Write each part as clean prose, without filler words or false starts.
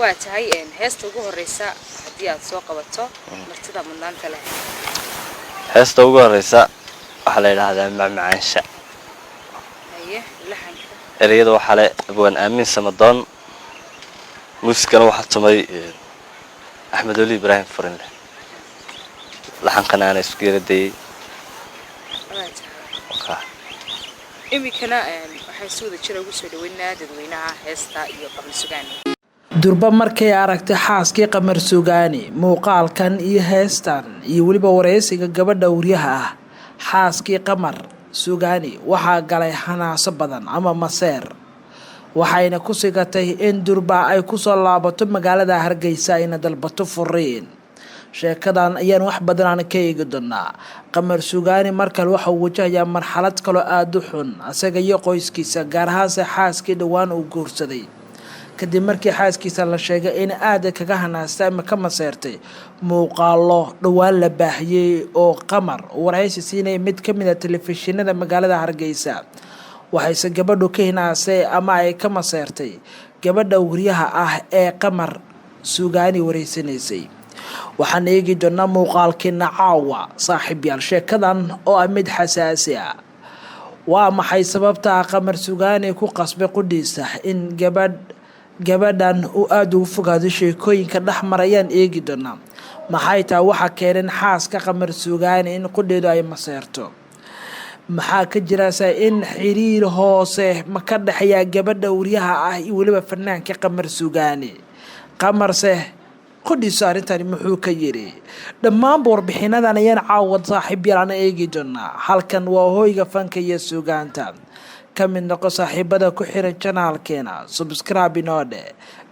waa tahay heesta ugu horeysa hadii aad soo qabato martida mudnaanta leh heesta ugu horeysa waxa la yiraahdaa macmacaansha aye laxanka ereyada waxa la abwaan aamin samadoon muusikana waxa tumay Axmed Wali Ibrahim Farinle laxankana aan isku yeeray imikana waxaan soo wada ugu soo dhaweynaa dadweynaha heesta iyo Qamar Suugaani durba markay aragtay xaaskii Qamar Suugaani muuqaalkan iyo heestan iyo waliba wareysiga gabadha wariyaha ah xaaskii Qamar Suugaani waxa galay xanaaso badan ama maseer waxayna ku sigatay in durba ay ku soo laabato magaalada Hargeysa in dalbato furiin sheekadan ayaan wax badan aan ka eegi doonaa Qamar Suugaani markale waxa uu wajahayaa marxalad kale aad u xun asaga iyo qoyskiisa gaar ahaan xaaskii dhawaan uu guursaday kadib markii xaaskiisa la sheegay in aad kaga hanaastay ama ka maseertay muuqaalo dhawaan la baahiyay oo Qamar wareysi siinay mid ka mid ah telefishinada magaalada Hargeysa waxayse gabadhu ka hinaasay ama ay ka maseertay gabadha wariyaha ah ee Qamar Suugaani wareysanaysay waxaan eegi doonaa muuqaalkeena caawa saaxiibayaal sheekadan oo ah mid xasaasi ah waa maxay sababta Qamar Suugaani ku qasbay qudhiisa in gabadhan uu aad ugu fogaado sheekooyinka dhaxmarayaan eegi doonaa maxay taa waxa keenay xaaska Qamar Suugaani in qudheedu ay maseerto maxaa ka jira in xiriir hoose ma ka dhaxaya gabadha wariyaha ah iyo waliba fanaanka Qamar Suugaani qamarse qudhiisa arintani muxuu ka yiri dhammaan warbixinadan ayaan caawad saaxiibayaal eegi doonaa halkan waa hooyga fanka iyo suugaanta kamid noqo saaxiibada ku xiran channelkeena subscribe inoo dhe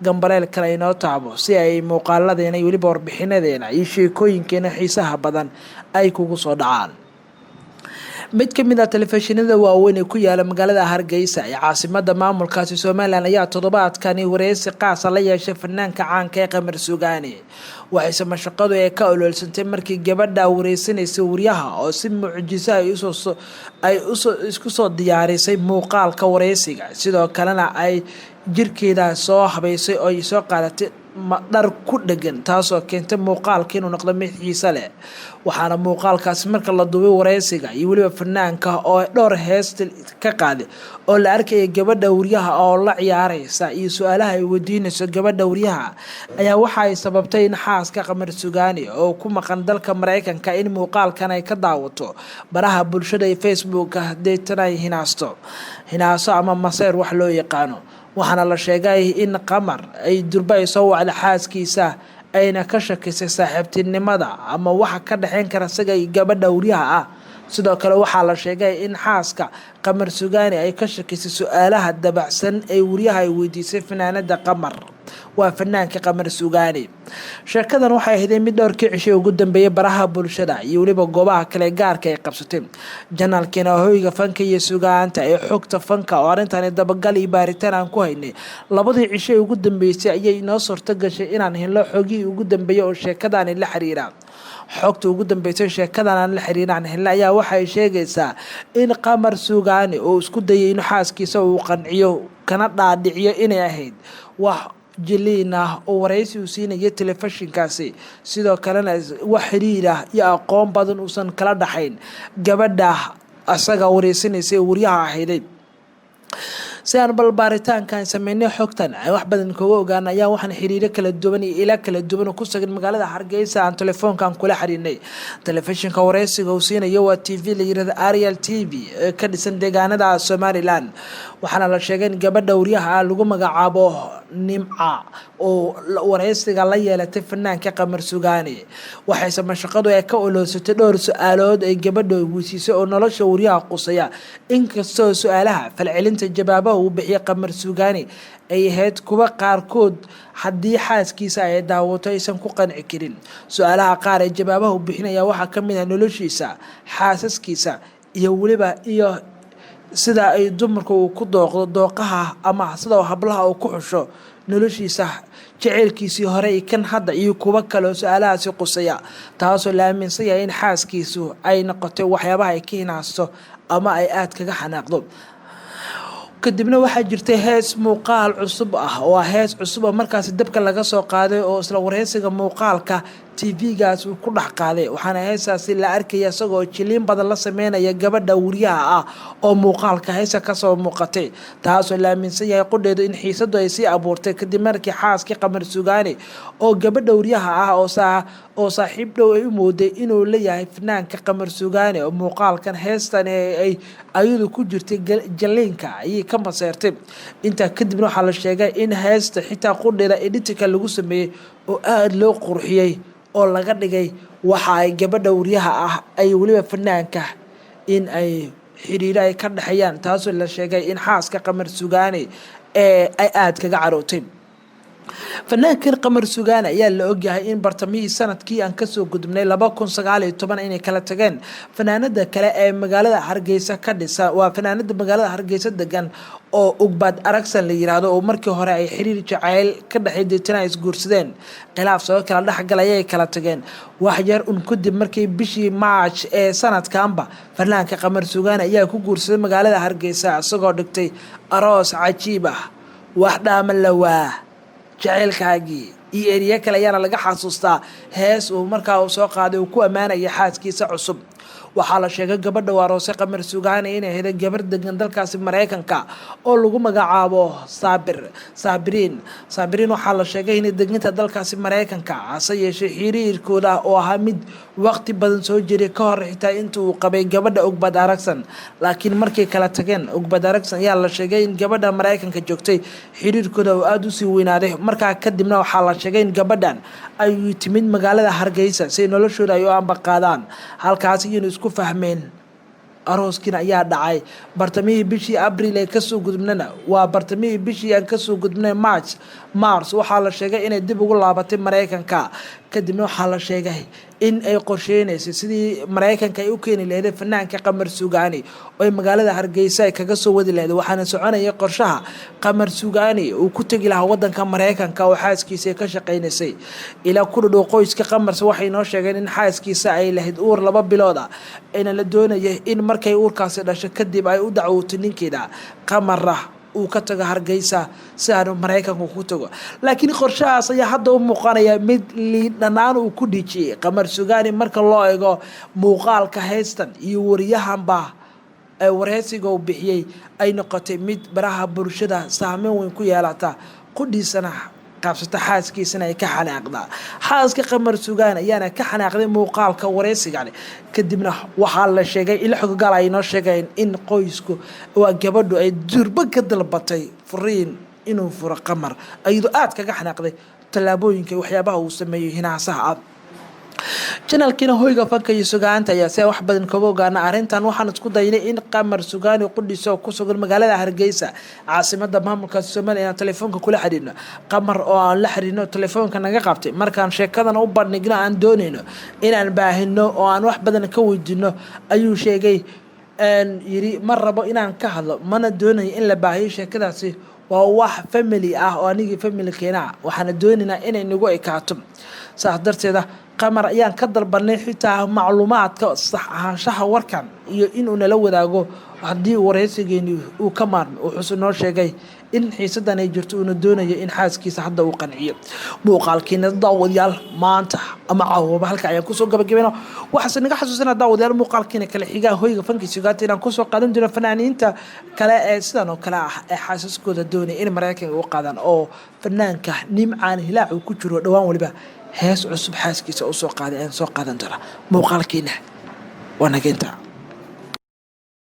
gambareel kale inoo taabo si ay muuqaaladeena iyo waliba warbixinadeena iyo sheekooyinkeena xiisaha badan ay kugu soo dhacaan mid ka mid ah telefishinada waaweyn ee ku yaala magaalada Hargeysa ee caasimadda maamulkaasi Soomaaliland ayaa toddobaadkani wareysi qaas ah la yeeshay fanaanka caanka ee Qamar Suugaani waxay mashaqadu ay ka ololsantay markii gabadha wareysanaysay wariyaha oo si mucjiso ay isku soo diyaarisay muuqaalka wareysiga sidoo kalena ay jirkeeda soo habeysay oo ay soo qaadatay dhar ku dhagan taasoo keentay muuqaalka inuu noqdo mid xiiso leh waxaana muuqaalkaas marka la duubay wareysiga iyo waliba fanaanka oo dhowr heest ka qaaday oo la arkay gabadha wariyaha oo la ciyaaraysa iyo su'aalaha ay weydiinayso gabadha wariyaha ayaa waxa ay sababtay in xaaska Qamar Suugaani oo ku maqan dalka Mareykanka in muuqaalkan ay ka daawato baraha bulshada ee Facebook deetana ay hinaaso ama maseer wax loo yaqaano waxaana la sheegay in Qamar ay durba soo wacday xaaskiisa ayna ka shakisay saaxiibtinimada ama waxa ka dhaxeyn kara isaga iyo gabadha wariyaha ah sidoo kale waxaa la sheegay in xaaska Qamar Suugaani ay ka shakisay su'aalaha dabacsan ee wariyaha ay weydiisay fanaanada Qamar waa fanaanka Qamar Suugaani sheekadan waxay ahayd mid dhowrkii cisho ugu dambeeyay baraha bulshada iyo waliba goobaha kale gaarka ay qabsatay janaalkeena hooyga fanka iyo suugaanta ee xogta fanka oo arintani dabagal iyo baaritaan aan ku haynay labadii cisho ugu dambeysay ayay inoo suurto gashay inaan helno xogii ugu dambeeyay oo sheekadan la xiriira xogta ugu dambeysay sheekadan aan la xiriiraan helay ayaa waxay sheegaysaa in Qamar Suugaani oo isku dayay in xaaskiisa uu qanciyo kana dhaadhiciyo inay ahayd wax jiliina oo wareysi uu siinay telefishinkaasi sidoo kalena wax xiriir ah iyo aqoon badan uusan kala dhaxayn gabadha asaga wareysanaysa wariyaha ahayd si aan bal baaritaankan sameynay xogtan ay wax badan kaga ogaanay waxaan xiriir kala duwan iyo ila kala duwan ku sagan magaalada Hargeysa aan telefoonkan kula xiriirnay telefishinka wareysiga uu siinayo waa TV la yiraahdo Ariel TV ka dhisan deegaanada Somaliland waxaana la sheegay in gabadha wariyaha lagu magacaabo Nimca oo wareysiga la yeelatay fanaanka Qamar Suugaani waxay mashaqadu ay ka ololsatay dhowr su'aalood ay gabadha weydiisay oo nolosha wariyaha qusaya inkastoo su'aalaha falcelinta jawaabaha uu bixiyay Qamar Suugaani ay ahayd kuwa qaarkood haddii xaaskiisa ay daawato aysan ku qanci karin su'aalaha qaar ee jawaabaha uu bixinaya waxa ka mid ah noloshiisa xaasaskiisa iyo waliba iyo sida ay dumarku ku dooqaha ama sida hablaha uu ku xusho noloshiisa jaceelkiisii hore kan hadda iyo kuwa kale su'aalahaasi qusaya taasoo la aaminsan yahay in xaaskiisu ay noqotay waxyaabaha ay ka hinaasto ama ay aad kaga xanaaqdo kadibna waxaa jirtay hees muuqaal cusub ah oo hees cusub oo markaasi dabka laga soo qaaday oo isla wareysiga muuqaalka TV-gaas uu ku dhex qaaday waxaana heesaasi la arkaya isagoo jiliin badan la sameynaya gabadha wariyaha ah oo muuqaalka heesa kasoo muuqatay taasoo la aaminsan yahay qudheedu in xiisadu ay sii abuurtay kadib markii xaaskii Qamar Suugaani oo gabadha wariyaha ah oo saaxiib dhow ay u mooday inuu leeyahay fanaanka Qamar Suugaani oo muuqaalkan heestan ay ayadu ku jirtay jaliinka ayay ka maseertay inta kadibna waxaa la sheegay in heesta xitaa qudheeda editka lagu sameeyay oo aad loo qurxiyay oo laga dhigay waxa ay gabadha wariyaha ah ay waliba fanaanka in ay xiriiro ay ka dhaxayaan taasoo la sheegay in xaaska Qamar Suugaani ay aad kaga carootay fanaankan Qamar Suugaani ayaa la ogyahay in bartamihii sanadkii aan kasoo gudubnay 2019 inay kala tageen fanaanada kale ee magaalada Hargeysa ka dhisan waa fanaanada magaalada Hargeysa degan oo Ugbad Aragsan la yiraahdo oo markii hore ay xiriir jacayl ka dhaxaydeen isguursadeen khilaaf soo kala dhaxgalay ay kala tageen wax yar kadib markii bishii March ee sanadkanba fanaanka Qamar Suugaani ayaa ku guursaday magaalada Hargeysa isagoo dhigtay aroos cajiib ah wax dhaama la waa jaceylkaagii iyo eriye kale ayaana laga xasuustaa hees uu markaa uu soo qaaday uu ku ammaanaya xaaskiisa cusub waxaa la sheegay gabadha aroosay Qamar Suugaani inay ahayd gabar degan dalkaasi Mareykanka oo lagu magacaabo Saabiriin waxaa la sheegay inay degantaa dalkaasi Mareykanka ase yeeshee xiriirkooda oo ahaa mid waqti badan soo jiray ka hor xitaa intuu qabay gabadha Ugbad Aragsan laakiin markay kala tageen Ugbad Aragsan ayaa la sheegay in gabadha Mareykanka joogtay xiriirkooda oo aad u sii weynaaday markaa kadibna waxaa la sheegay in gabadhan ay timid magaalada Hargeysa si noloshooda ay u ambaqaadaan halkaas inay isku fahmeen arooskiina ayaa dhacay bartamihii bishii Abriil ee kasoo gudubnana waa bartamihii bishii aan kasoo gudubnay Mars waxaa la sheegay inay dib ugu laabatay Mareykanka kadibna waxaa la sheegay in ay qorsheynaysay sidii Mareykanka ay u keeni lahayd fanaanka Qamar Suugaani oo ay magaalada Hargeysa ay kaga soo wadi lahayd waxaana soconayay qorshaha Qamar Suugaani uu ku tagi lahaa wadanka Mareykanka oo xaaskiisa ka shaqeynaysay ila ku dhow qoyska Qamar waxay noo sheegeen in xaaskiisa ay lahayd uur 2 bilood ah in la doonayay in markay uurkaasi dhasho kadib ay u dacwooto ninkeeda Qamar uu ka tago Hargeysa si aanu Mareykanka ku tago laakiin qorshahaas ayaa hadda u muuqanaya mid liidhanaan uu ku dhijiyay Qamar Suugaani marka loo eego muuqaalka heestan iyo wariyahanba ay wareysiga u bixiyay ay noqotay mid baraha bulshada saameyn weyn ku yeelata qudhiisana qaabsata xaaskiisana ay ka xanaaqdaa xaaska Qamar Suugaani ayaana ka xanaaqday muuqaalka wareysiga kadibna waxaa la sheegay in xoggaal ay noo sheegeen in qoysku waa gabadhu ay durba ka dalbatay furiin inuu furo Qamar ayadoo aad kaga xanaaqday talaabooyinka waxyaabaha uu sameeyay hinaasaha channelkina hoyga fanka iyo sugaanta ayaa si wax badan kaga ogaana arintan waxaan isku daynay in Qamar Suugaani qudhiso ku sugan magaalada Hargeysa caasimada maamulka Soomaaliya telefoonka kula xiriirno Qamar oo aan la xiriirno telefoonka naga qabtay markaan sheekadan u bandhigno aan doonayno inaan baahino oo aan wax badan ka weydiino ayuu sheegay yiri ma rabo inaan ka hadlo mana doonayo in la baahiyo sheekadaasi waa wax family ah oo anigi family keena waxaan doonaynaa inay nagu ekaato sax darteeda Qamar ayaan ka dalbanay xitaa macluumaadka sax ahaanshaha warkan iyo inuu nala wadaago haddii wareysigeeni uu ka maarmo wuxuu noo sheegay in xiisadan ay jirto uu doonayo in xaaskiisa hadda uu qanciyo muuqaalkiina daawadayaal maanta ama caawaba halka ayaan ku soo gabagabeeno waxaan naga xasuusanaa daawadayaal muuqaalkiina kala xigaa hoyga fanka sugaanta inaan ku soo qaadan doono fanaaniinta kale ee sidan oo kale ah ee xaasaskooda doonay in Mareykanka u qaadaan oo fanaanka nimcaan hilaac uu ku jiro dhawaan waliba hees cusub xaaskiisa u soo qaaday aan soo qaadan doona muuqaalkiina waa nageenta